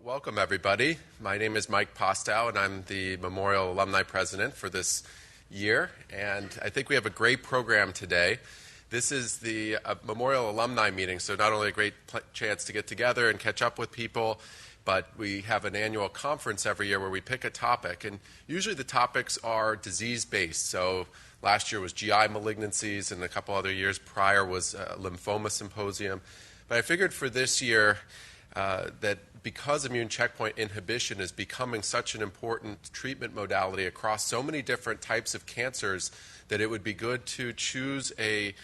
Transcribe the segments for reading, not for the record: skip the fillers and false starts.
Welcome, everybody. My name is Mike Postow, and I'm the Memorial Alumni President for this year. And I think we have a great program today. This is the Memorial Alumni meeting, so not only a great chance to get together and catch up with people, but we have an annual conference every year where we pick a topic. And usually the topics are disease-based. So last year was GI malignancies, and a couple other years prior was a lymphoma symposium. But I figured for this year that because immune checkpoint inhibition is becoming such an important treatment modality across so many different types of cancers, that it would be good to choose a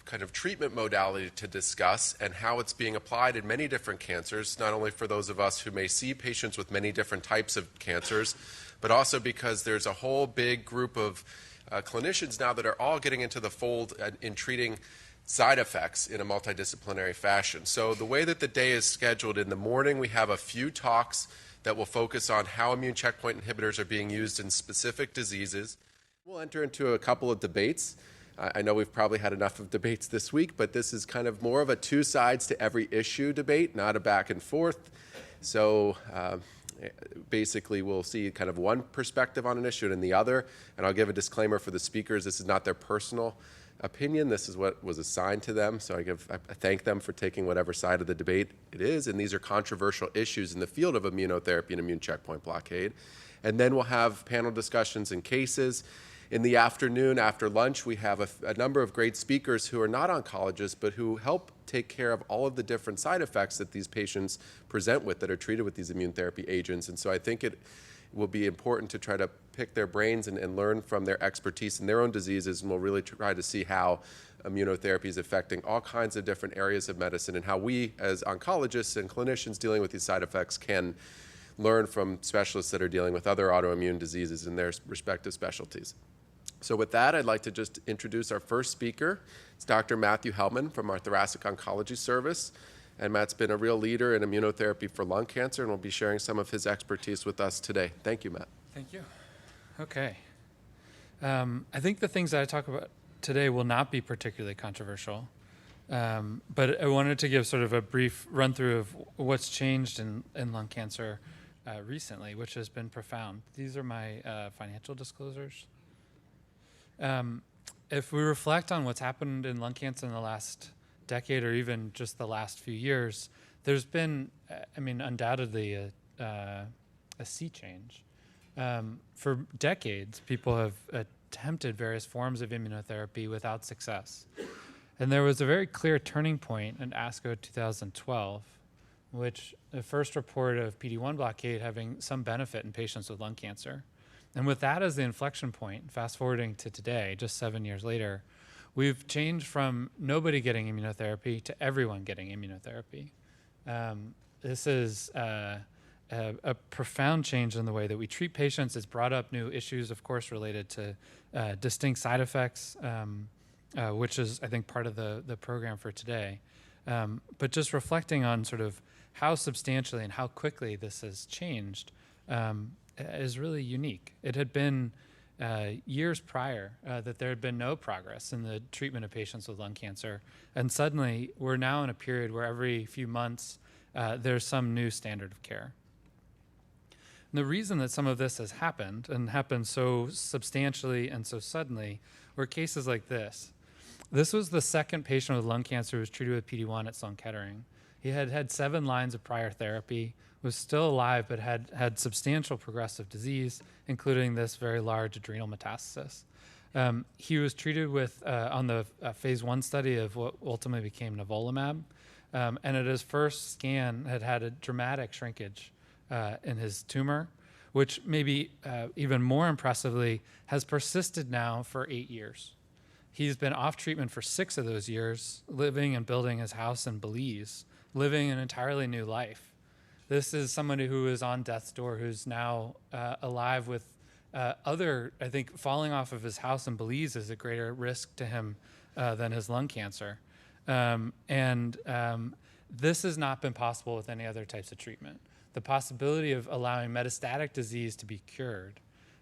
kind of treatment modality to discuss and how it's being applied in many different cancers, not only for those of us who may see patients with many different types of cancers, but also because there's a whole big group of clinicians now that are all getting into the fold in treating side effects in a multidisciplinary fashion. So the way that the day is scheduled, in the morning we have a few talks that will focus on how immune checkpoint inhibitors are being used in specific diseases. We'll enter into a couple of debates. I know we've probably had enough of debates this week, but this is kind of more of a two sides to every issue debate, not a back and forth. So basically we'll see kind of one perspective on an issue and the other. And I'll give a disclaimer for the speakers. This is not their personal opinion. This is what was assigned to them. So I thank them for taking whatever side of the debate it is. And these are controversial issues in the field of immunotherapy and immune checkpoint blockade. And then we'll have panel discussions and cases. In the afternoon, after lunch, we have a number of great speakers who are not oncologists, but who help take care of all of the different side effects that these patients present with that are treated with these immune therapy agents. And so I think it will be important to try to pick their brains and learn from their expertise in their own diseases, and we'll really try to see how immunotherapy is affecting all kinds of different areas of medicine and how we as oncologists and clinicians dealing with these side effects can learn from specialists that are dealing with other autoimmune diseases in their respective specialties. So with that, I'd like to just introduce our first speaker. It's Dr. Matthew Hellman from our Thoracic Oncology Service. And Matt's been a real leader in immunotherapy for lung cancer and will be sharing some of his expertise with us today. Thank you, Matt. Thank you. Okay. I think the things that I talk about today will not be particularly controversial, but I wanted to give sort of a brief run through of what's changed in lung cancer recently, which has been profound. These are my financial disclosures. If we reflect on what's happened in lung cancer in the last decade or even just the last few years, there's been, undoubtedly a sea change. For decades, people have attempted various forms of immunotherapy without success. And there was a very clear turning point in ASCO 2012, which the first report of PD-1 blockade having some benefit in patients with lung cancer. And with that as the inflection point, fast forwarding to today, just 7 years later, we've changed from nobody getting immunotherapy to everyone getting immunotherapy. This is a profound change in the way that we treat patients. It's brought up new issues, of course, related to distinct side effects, which is, I think, part of the program for today. But just reflecting on sort of how substantially and how quickly this has changed is really unique. It had been years prior that there had been no progress in the treatment of patients with lung cancer. And suddenly we're now in a period where every few months there's some new standard of care. And the reason that some of this has happened and happened so substantially and so suddenly were cases like this. This was the second patient with lung cancer who was treated with PD-1 at Sloan Kettering. He had had 7 lines of prior therapy, was still alive, but had substantial progressive disease, including this very large adrenal metastasis. He was treated with on the phase 1 study of what ultimately became nivolumab, and at his first scan had a dramatic shrinkage in his tumor, which maybe even more impressively has persisted now for 8 years. He's been off treatment for 6 of those years, living and building his house in Belize, living an entirely new life. This is somebody who is on death's door, who's now alive with I think falling off of his house in Belize is a greater risk to him than his lung cancer. This has not been possible with any other types of treatment. The possibility of allowing metastatic disease to be cured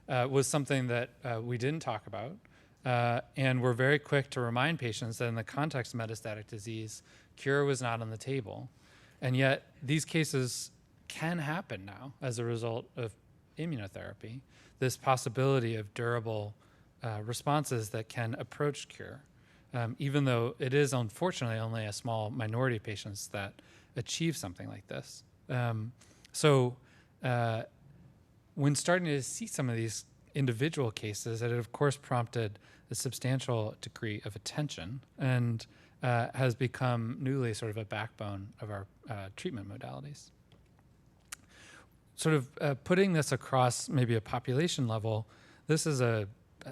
was something that we didn't talk about. And we're very quick to remind patients that in the context of metastatic disease, cure was not on the table. And yet these cases can happen now as a result of immunotherapy, this possibility of durable responses that can approach cure, even though it is unfortunately only a small minority of patients that achieve something like this. So when starting to see some of these individual cases, it of course prompted a substantial degree of attention and has become newly sort of a backbone of our treatment modalities. Sort of putting this across maybe a population level, this is a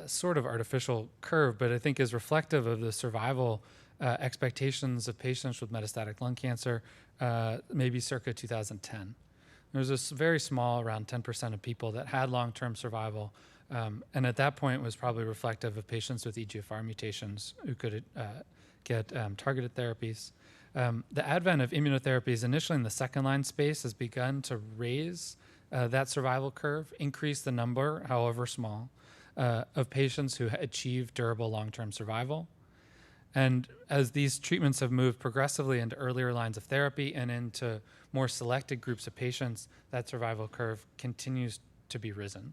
sort of artificial curve, but I think is reflective of the survival expectations of patients with metastatic lung cancer, maybe circa 2010. There was this very small, around 10% of people that had long-term survival, and at that point was probably reflective of patients with EGFR mutations who could get targeted therapies. The advent of immunotherapies initially in the second-line space has begun to raise that survival curve, increase the number, however small, of patients who achieve durable long-term survival. And as these treatments have moved progressively into earlier lines of therapy and into more selected groups of patients, that survival curve continues to be risen.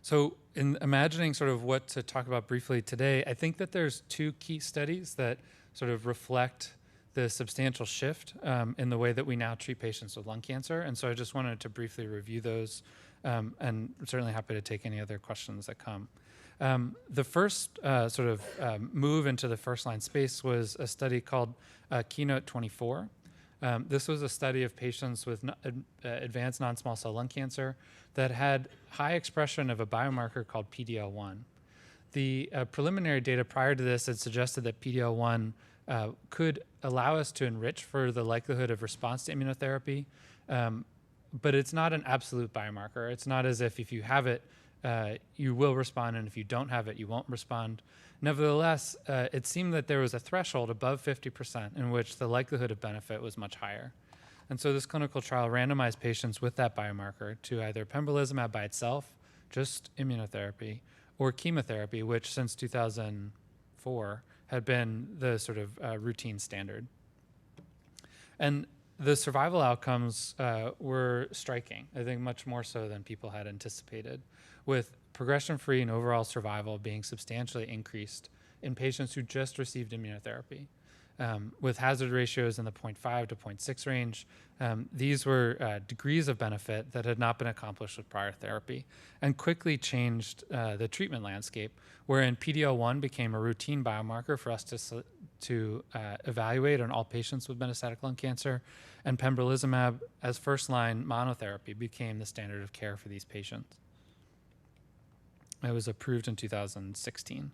So in imagining sort of what to talk about briefly today, I think that there's two key studies that sort of reflect the substantial shift in the way that we now treat patients with lung cancer. And so I just wanted to briefly review those, and I'm certainly happy to take any other questions that come. The first move into the first-line space was a study called Keynote-24. This was a study of patients with advanced non-small cell lung cancer that had high expression of a biomarker called PD-L1. The preliminary data prior to this had suggested that PD-L1 could allow us to enrich for the likelihood of response to immunotherapy, but it's not an absolute biomarker. It's not as if you have it, you will respond, and if you don't have it, you won't respond. Nevertheless, it seemed that there was a threshold above 50% in which the likelihood of benefit was much higher. And so this clinical trial randomized patients with that biomarker to either pembrolizumab by itself, just immunotherapy, or chemotherapy, which since 2004 had been the sort of routine standard. And the survival outcomes were striking, I think much more so than people had anticipated, with progression-free and overall survival being substantially increased in patients who just received immunotherapy. With hazard ratios in the 0.5 to 0.6 range, these were degrees of benefit that had not been accomplished with prior therapy and quickly changed the treatment landscape, wherein PD-L1 became a routine biomarker for us to evaluate on all patients with metastatic lung cancer, and pembrolizumab as first-line monotherapy became the standard of care for these patients. It was approved in 2016.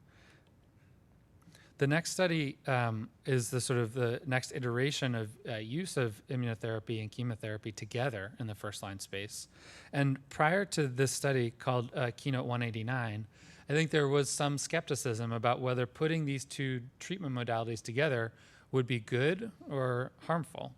The next study is the next iteration of use of immunotherapy and chemotherapy together in the first-line space. And prior to this study called Keynote-189, I think there was some skepticism about whether putting these two treatment modalities together would be good or harmful.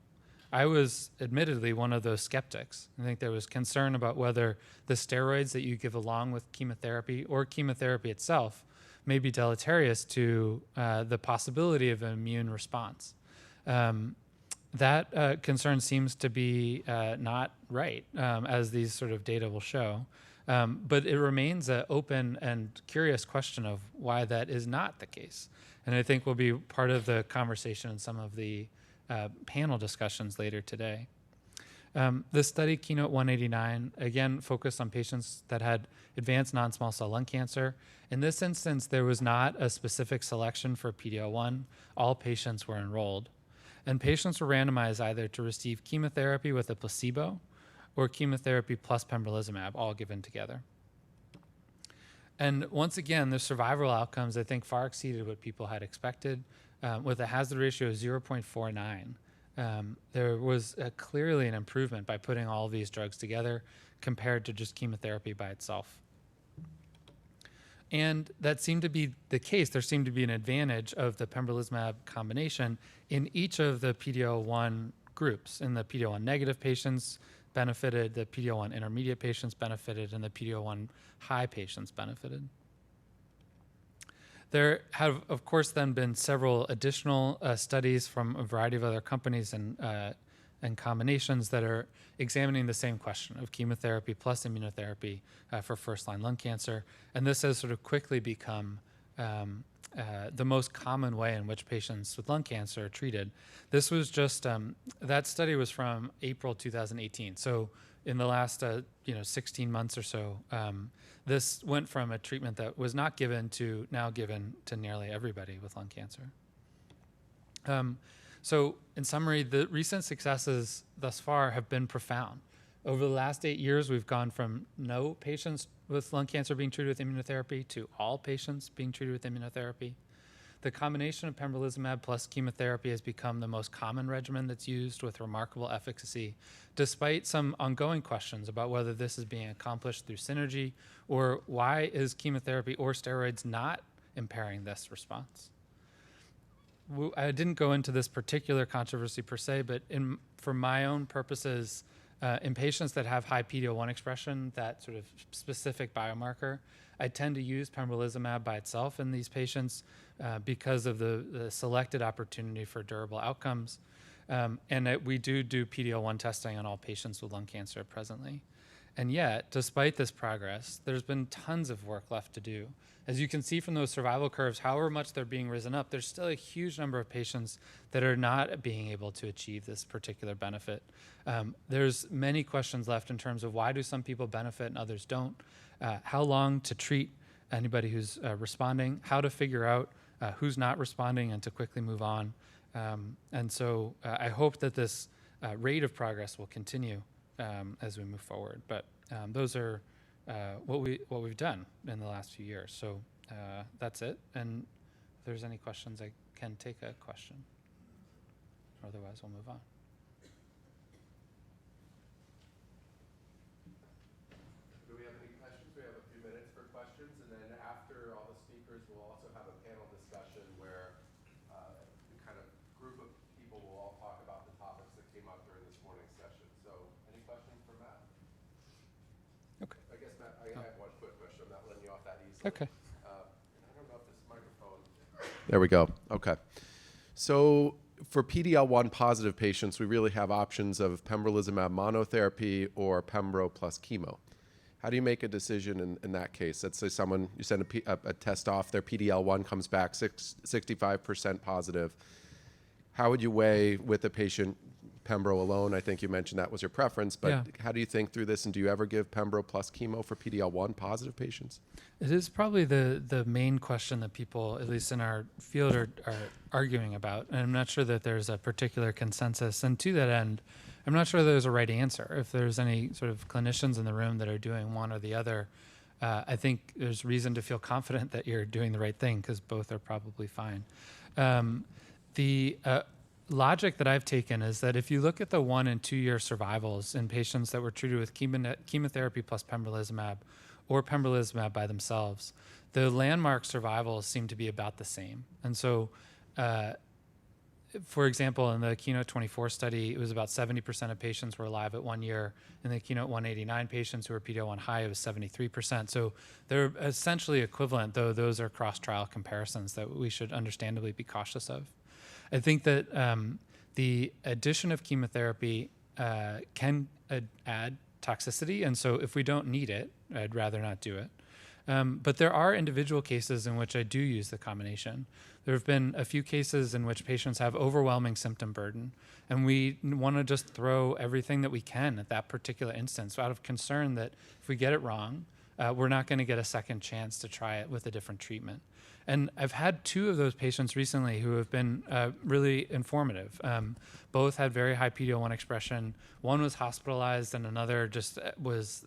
I was admittedly one of those skeptics. I think there was concern about whether the steroids that you give along with chemotherapy or chemotherapy itself may be deleterious to the possibility of an immune response. That concern seems to be not right, as these sort of data will show. But it remains an open and curious question of why that is not the case. And I think will be part of the conversation in some of the panel discussions later today. The study, Keynote-189, again focused on patients that had advanced non-small cell lung cancer. In this instance, there was not a specific selection for PD-L1. All patients were enrolled. And patients were randomized either to receive chemotherapy with a placebo or chemotherapy plus pembrolizumab, all given together. And once again, the survival outcomes, I think, far exceeded what people had expected, with a hazard ratio of 0.49. There was clearly an improvement by putting all of these drugs together compared to just chemotherapy by itself. And that seemed to be the case. There seemed to be an advantage of the pembrolizumab combination in each of the PD-L1 groups. In the PD-L1 negative patients benefited, the PD-L1 intermediate patients benefited, and the PD-L1 high patients benefited. There have, of course, then been several additional studies from a variety of other companies and and combinations that are examining the same question of chemotherapy plus immunotherapy for first-line lung cancer. And this has sort of quickly become the most common way in which patients with lung cancer are treated. This was just, that study was from April 2018. So in the last 16 months or so, this went from a treatment that was not given to now given to nearly everybody with lung cancer. So in summary, the recent successes thus far have been profound. Over the last 8 years, we've gone from no patients with lung cancer being treated with immunotherapy to all patients being treated with immunotherapy. The combination of pembrolizumab plus chemotherapy has become the most common regimen that's used with remarkable efficacy, despite some ongoing questions about whether this is being accomplished through synergy or why is chemotherapy or steroids not impairing this response. I didn't go into this particular controversy per se, but for my own purposes, in patients that have high PD-L1 expression, that sort of specific biomarker, I tend to use pembrolizumab by itself in these patients because of the selected opportunity for durable outcomes. And we do PD-L1 testing on all patients with lung cancer presently. And yet, despite this progress, there's been tons of work left to do. As you can see from those survival curves, however much they're being risen up, there's still a huge number of patients that are not being able to achieve this particular benefit. There's many questions left in terms of why do some people benefit and others don't, how long to treat anybody who's responding, how to figure out who's not responding and to quickly move on. And so I hope that this rate of progress will continue as we move forward. But those are what we've done in the last few years. So that's it. And if there's any questions, I can take a question. Otherwise, we'll move on. Do we have any questions? We have a few minutes for questions, and then after all the speakers, we'll also have a panel discussion where the kind of group of people will all talk about the topics that came up during this morning's session. So any questions for Matt? Okay. I guess, Matt, I have one quick question. I'm not letting you off that easily. Okay. I don't know if this microphone... There we go. Okay. So for PD-L1 positive patients, we really have options of pembrolizumab monotherapy or pembro plus chemo. How do you make a decision in that case? Let's say you send a test off, their PD-L1 comes back 65% positive. How would you weigh with the patient pembro alone? I think you mentioned that was your preference, but Yeah. How do you think through this? And do you ever give pembro plus chemo for PD-L1 positive patients? It is probably the main question that people, at least in our field, are arguing about. And I'm not sure that there's a particular consensus. And to that end, I'm not sure there's a right answer. If there's any sort of clinicians in the room that are doing one or the other, I think there's reason to feel confident that you're doing the right thing because both are probably fine. The logic that I've taken is that if you look at the 1 and 2 year survivals in patients that were treated with chemotherapy plus pembrolizumab or pembrolizumab by themselves, the landmark survivals seem to be about the same. And so, for example, in the KEYNOTE-24 study, it was about 70% of patients were alive at 1 year. In the KEYNOTE-189 patients who were PD-L1 high, it was 73%. So they're essentially equivalent, though those are cross-trial comparisons that we should understandably be cautious of. I think that the addition of chemotherapy can add toxicity, and so if we don't need it, I'd rather not do it. But there are individual cases in which I do use the combination. There have been a few cases in which patients have overwhelming symptom burden, and we want to just throw everything that we can at that particular instance out of concern that if we get it wrong, we're not going to get a second chance to try it with a different treatment. And I've had 2 of those patients recently who have been really informative. Both had very high PD-L1 expression. One was hospitalized, and another just was,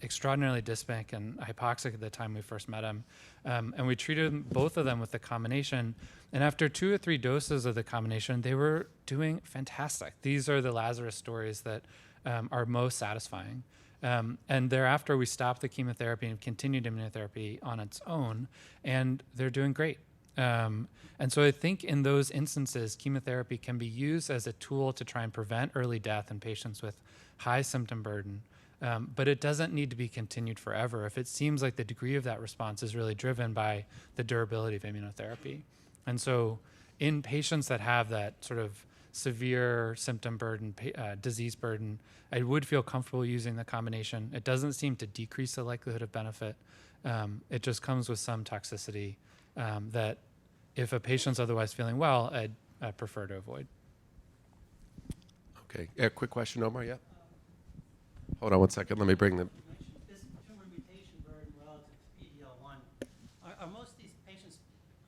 extraordinarily dyspneic and hypoxic at the time we first met him. And we treated both of them with the combination. And after 2 or 3 doses of the combination, they were doing fantastic. These are the Lazarus stories that are most satisfying. And thereafter, we stopped the chemotherapy and continued immunotherapy on its own, and they're doing great. And so I think in those instances, chemotherapy can be used as a tool to try and prevent early death in patients with high symptom burden. But it doesn't need to be continued forever if it seems like the degree of that response is really driven by the durability of immunotherapy. And so in patients that have that sort of severe symptom burden, disease burden, I would feel comfortable using the combination. It doesn't seem to decrease the likelihood of benefit. It just comes with some toxicity that if a patient's otherwise feeling well, I'd prefer to avoid. Okay. Yeah, quick question, Omar. Yeah. Hold on one second. Let me bring them. You mentioned this tumor mutation burden relative to PD-L1. Are most of these patients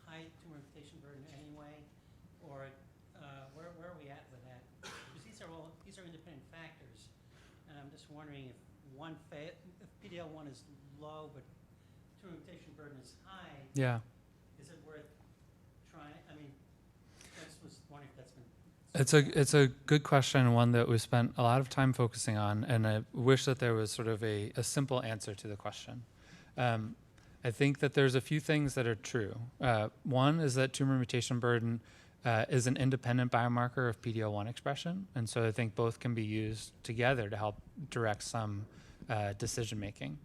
high tumor mutation burden anyway, or where are we at with that? Because these are independent factors, and I'm just wondering if if PD-L1 is low but tumor mutation burden is high, Yeah. is it worth trying? I mean, I just was wondering if that's been. It's a good question, one that we spent a lot of time focusing on, and I wish that there was sort of a simple answer to the question. I think that there's a few things that are true. One is that tumor mutation burden is an independent biomarker of PD-L1 expression, and so I think both can be used together to help direct some decision making.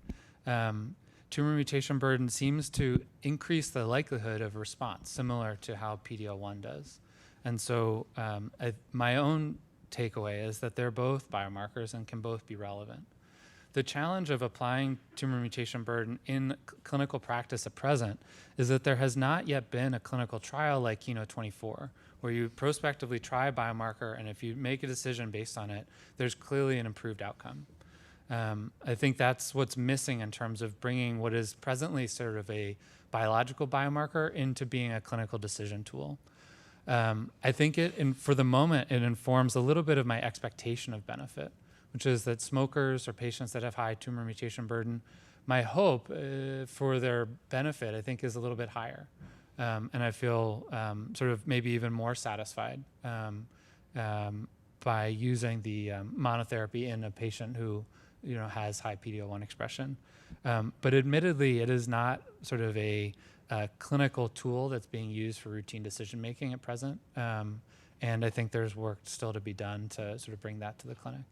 Tumor mutation burden seems to increase the likelihood of response, similar to how PD-L1 does. And so my own takeaway is that they're both biomarkers and can both be relevant. The challenge of applying tumor mutation burden in clinical practice at present is that there has not yet been a clinical trial like KEYNOTE-24, where you prospectively try a biomarker, and if you make a decision based on it, there's clearly an improved outcome. I think that's what's missing in terms of bringing what is presently sort of a biological biomarker into being a clinical decision tool. I think for the moment, it informs a little bit of my expectation of benefit, which is that smokers or patients that have high tumor mutation burden, my hope for their benefit, I think, is a little bit higher. And I feel sort of maybe even more satisfied by using the monotherapy in a patient who has high PD-L1 expression. But admittedly, it is not sort of a clinical tool that's being used for routine decision making at present. And I think there's work still to be done to sort of bring that to the clinic.